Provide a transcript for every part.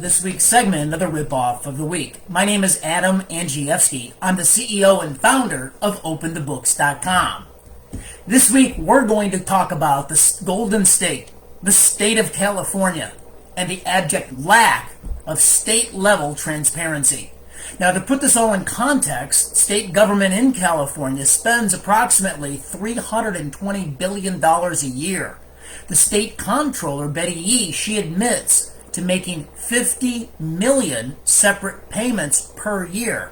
this week's segment of the Ripoff of the Week. My name is Adam Andrzejewski. I'm the CEO and founder of OpenTheBooks.com. This week, we're going to talk about the Golden State, the state of California, and the abject lack of state-level transparency. Now, to put this all in context, state government in California spends approximately $320 billion a year. The state comptroller, Betty Yee, she admits to making 50 million separate payments per year.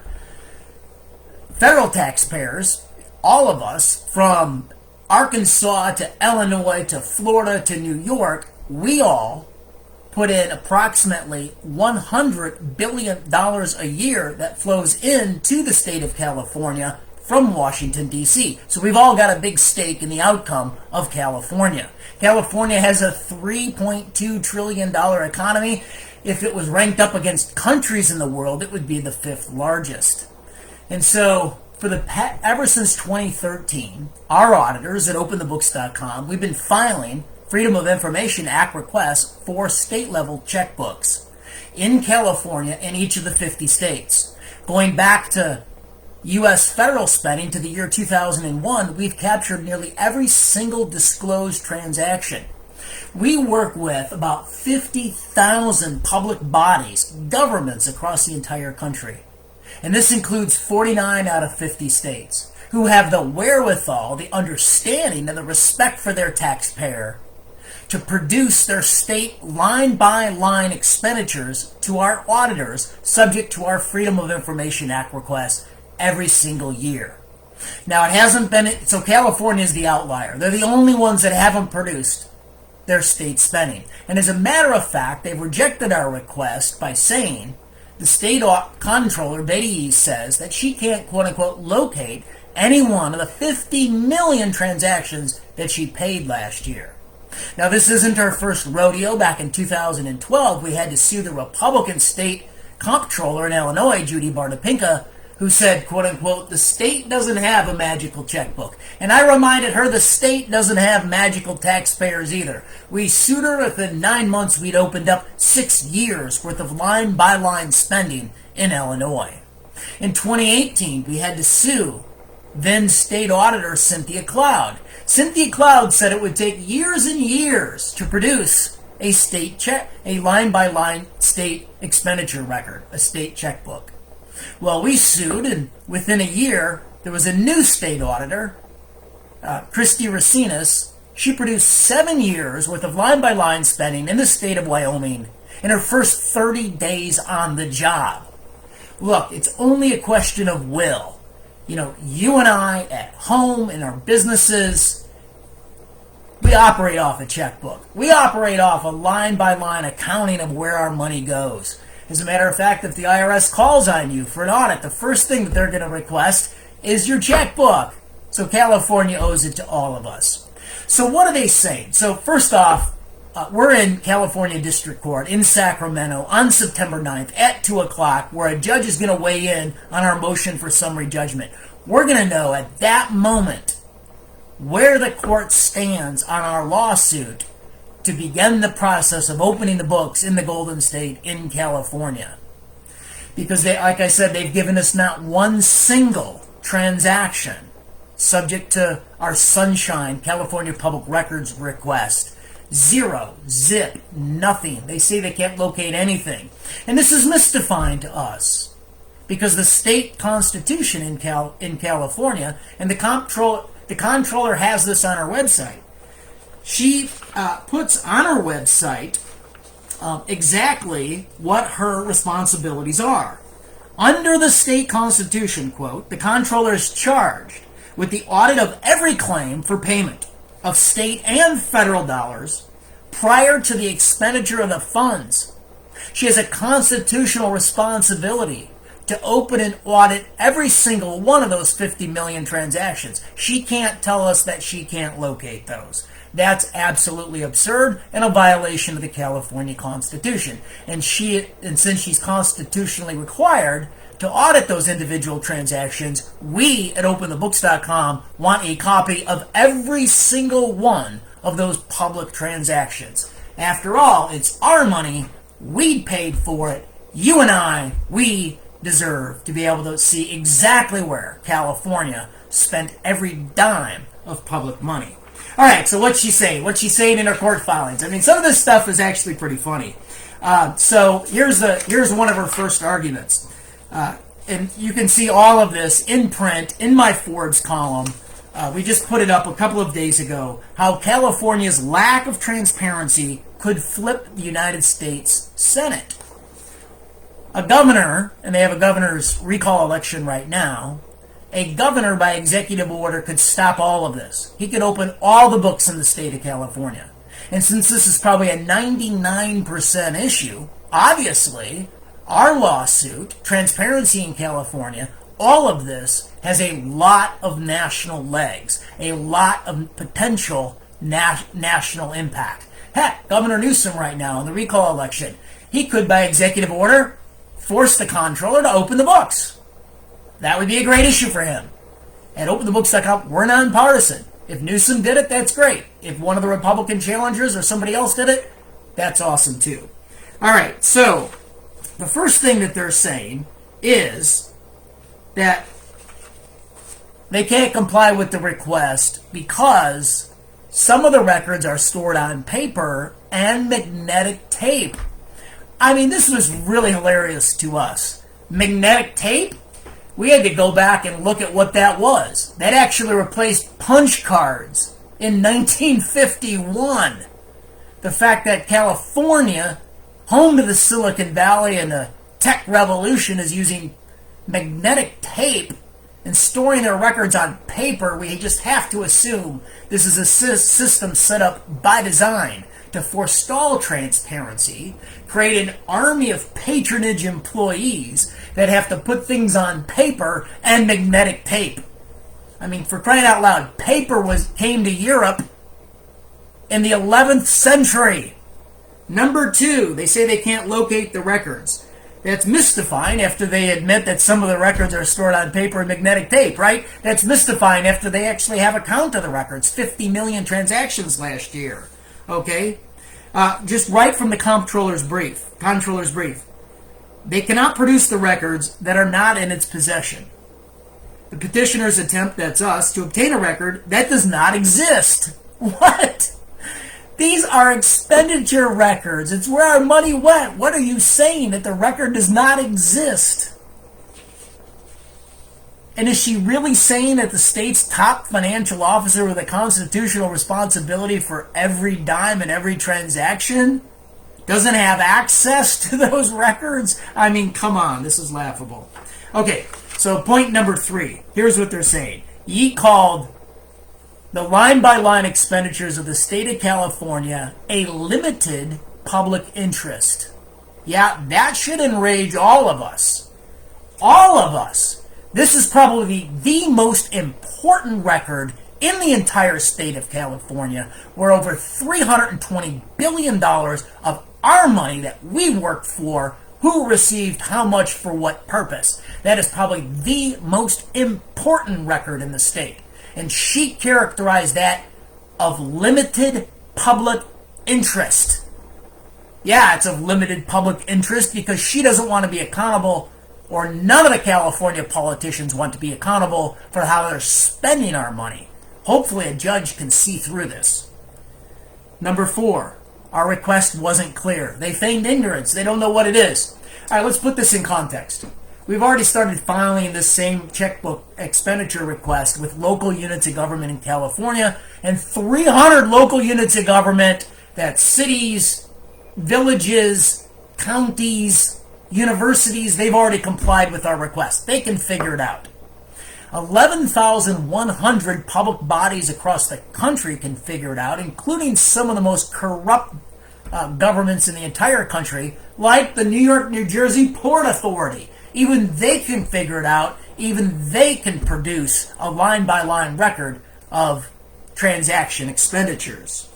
Federal taxpayers, all of us, from Arkansas to Illinois to Florida to New York, we all put in approximately $100 billion a year that flows into the state of California from Washington, D.C. So we've all got a big stake in the outcome of California. California has a $3.2 trillion economy. If it was ranked up against countries in the world, it would be the fifth largest. And so, ever since 2013, our auditors at OpenTheBooks.com, we've been filing Freedom of Information Act requests for state-level checkbooks in California and each of the 50 states. Going back to U.S. federal spending to the year 2001, we've captured nearly every single disclosed transaction. We work with about 50,000 public bodies, governments across the entire country. And this includes 49 out of 50 states who have the wherewithal, the understanding, and the respect for their taxpayer to produce their state line-by-line expenditures to our auditors subject to our Freedom of Information Act requests every single year. Now, it hasn't been, so California is the outlier. They're the only ones that haven't produced their state spending. And as a matter of fact, they've rejected our request by saying the state comptroller, Betty Yee, says that she can't, quote-unquote, locate any one of the 50 million transactions that she paid last year. Now, this isn't our first rodeo. Back in 2012, we had to sue the Republican state comptroller in Illinois, Judy Bartopinka, who said, quote-unquote, the state doesn't have a magical checkbook. And I reminded her the state doesn't have magical taxpayers either. We sued her. Within 9 months, we'd opened up 6 years' worth of line-by-line spending in Illinois. In 2018, we had to sue then state auditor Cynthia Cloud. Cynthia Cloud said it would take years and years to produce a state check, a line-by-line state expenditure record, a state checkbook. Well, we sued, and within a year, there was a new state auditor, Christy Racinas. She produced 7 years worth of line-by-line spending in the state of Wyoming in her first 30 days on the job. Look, it's only a question of will. You know, you and I at home, in our businesses, we operate off a checkbook. We operate off a line-by-line accounting of where our money goes. As a matter of fact, if the IRS calls on you for an audit, the first thing that they're going to request is your checkbook. So California owes it to all of us. So what are they saying? So first off, we're in California District Court in Sacramento on September 9th at 2 o'clock, where a judge is going to weigh in on our motion for summary judgment. We're going to know at that moment where the court stands on our lawsuit to begin the process of opening the books in the Golden State in California. Because they, like I said, they've given us not one single transaction subject to our Sunshine California Public Records request. Zero, zip, nothing. They say they can't locate anything. And this is mystifying to us because the state constitution in California, and the comptroller has this on her website. She puts on her website exactly what her responsibilities are. Under the state constitution, quote, the comptroller is charged with the audit of every claim for payment of state and federal dollars prior to the expenditure of the funds. She has a constitutional responsibility to open and audit every single one of those 50 million transactions. She can't tell us that she can't locate those. That's absolutely absurd and a violation of the California Constitution. And since she's constitutionally required to audit those individual transactions, we at OpenTheBooks.com want a copy of every single one of those public transactions. After all, it's our money. We paid for it. You and I, we deserve to be able to see exactly where California spent every dime of public money. All right, so what's she saying? What's she saying in her court filings? I mean, some of this stuff is actually pretty funny. So here's one of her first arguments. And you can see all of this in print in my Forbes column. We just put it up a couple of days ago, how California's lack of transparency could flip the United States Senate. A governor, and they have a governor's recall election right now, a governor by executive order could stop all of this. He could open all the books in the state of California. And since this is probably a 99% issue, obviously, our lawsuit, Transparency in California, all of this has a lot of national legs, a lot of potential national impact. Heck, Governor Newsom right now in the recall election, he could, by executive order, force the comptroller to open the books. That would be a great issue for him. At openthebooks.com, we're nonpartisan. If Newsom did it, that's great. If one of the Republican challengers or somebody else did it, that's awesome too. All right, so the first thing that they're saying is that they can't comply with the request because some of the records are stored on paper and magnetic tape. I mean, this was really hilarious to us. Magnetic tape? We had to go back and look at what that was. That actually replaced punch cards in 1951. The fact that California, home to the Silicon Valley and the tech revolution, is using magnetic tape and storing their records on paper, we just have to assume this is a system set up by design to forestall transparency, create an army of patronage employees that have to put things on paper and magnetic tape. I mean, for crying out loud, paper came to Europe in the 11th century. Number two, they say they can't locate the records. That's mystifying after they admit that some of the records are stored on paper and magnetic tape, right? That's mystifying after they actually have a count of the records. 50 million transactions last year. Okay? Just right from the comptroller's brief. They cannot produce the records that are not in its possession. The petitioner's attempt, that's us, to obtain a record that does not exist. What? These are expenditure records. It's where our money went. What are you saying? That the record does not exist? And is she really saying that the state's top financial officer with a constitutional responsibility for every dime and every transaction doesn't have access to those records? I mean, come on. This is laughable. Okay, so point number three. Here's what they're saying. Ye called the line-by-line expenditures of the state of California a limited public interest. Yeah, that should enrage all of us. All of us. This is probably the most important record in the entire state of California, where over $320 billion of our money that we worked for, who received how much for what purpose. That is probably the most important record in the state. And she characterized that of limited public interest. Yeah, it's of limited public interest because she doesn't want to be accountable, or none of the California politicians want to be accountable for how they're spending our money. Hopefully a judge can see through this. Number four, our request wasn't clear. They feigned ignorance. They don't know what it is. All right, let's put this in context. We've already started filing this same checkbook expenditure request with local units of government in California and 300 local units of government, that's cities, villages, counties, universities. They've already complied with our request. They can figure it out. 11,100 public bodies across the country can figure it out, including some of the most corrupt governments in the entire country, like the New York, New Jersey Port Authority. Even they can figure it out. Even they can produce a line-by-line record of transaction expenditures.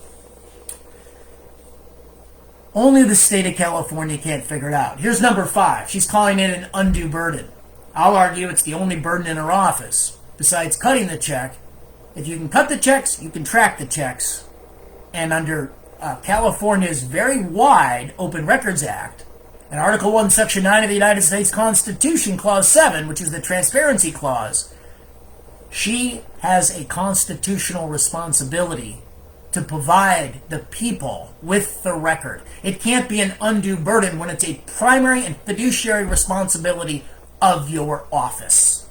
Only the state of California can't figure it out. Here's number five. She's calling it an undue burden. I'll argue it's the only burden in her office. Besides cutting the check, if you can cut the checks, you can track the checks. And under California's very wide Open Records Act, In Article 1, Section 9 of the United States Constitution, Clause 7, which is the Transparency Clause, she has a constitutional responsibility to provide the people with the record. It can't be an undue burden when it's a primary and fiduciary responsibility of your office.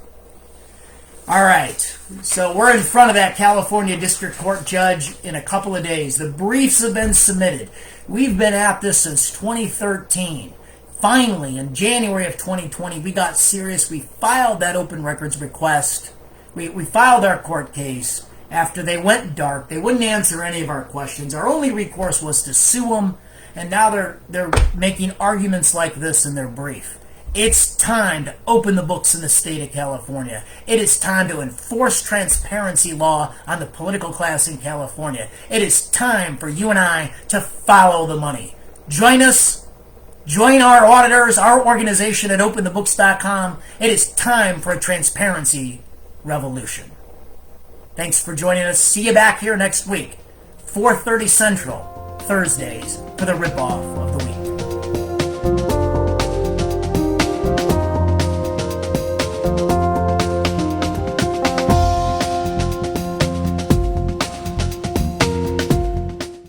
All right, so we're in front of that California District Court judge in a couple of days. The briefs have been submitted. We've been at this since 2013. Finally, in January of 2020, we got serious. We filed that open records request. We filed our court case. After they went dark, they wouldn't answer any of our questions. Our only recourse was to sue them, and now they're making arguments like this in their brief. It's time to open the books in the state of California. It is time to enforce transparency law on the political class in California. It is time for you and I to follow the money. Join us. Join our auditors, our organization at openthebooks.com. It is time for a transparency revolution. Thanks for joining us. See you back here next week, 4:30 Central, Thursdays, for the ripoff of the week.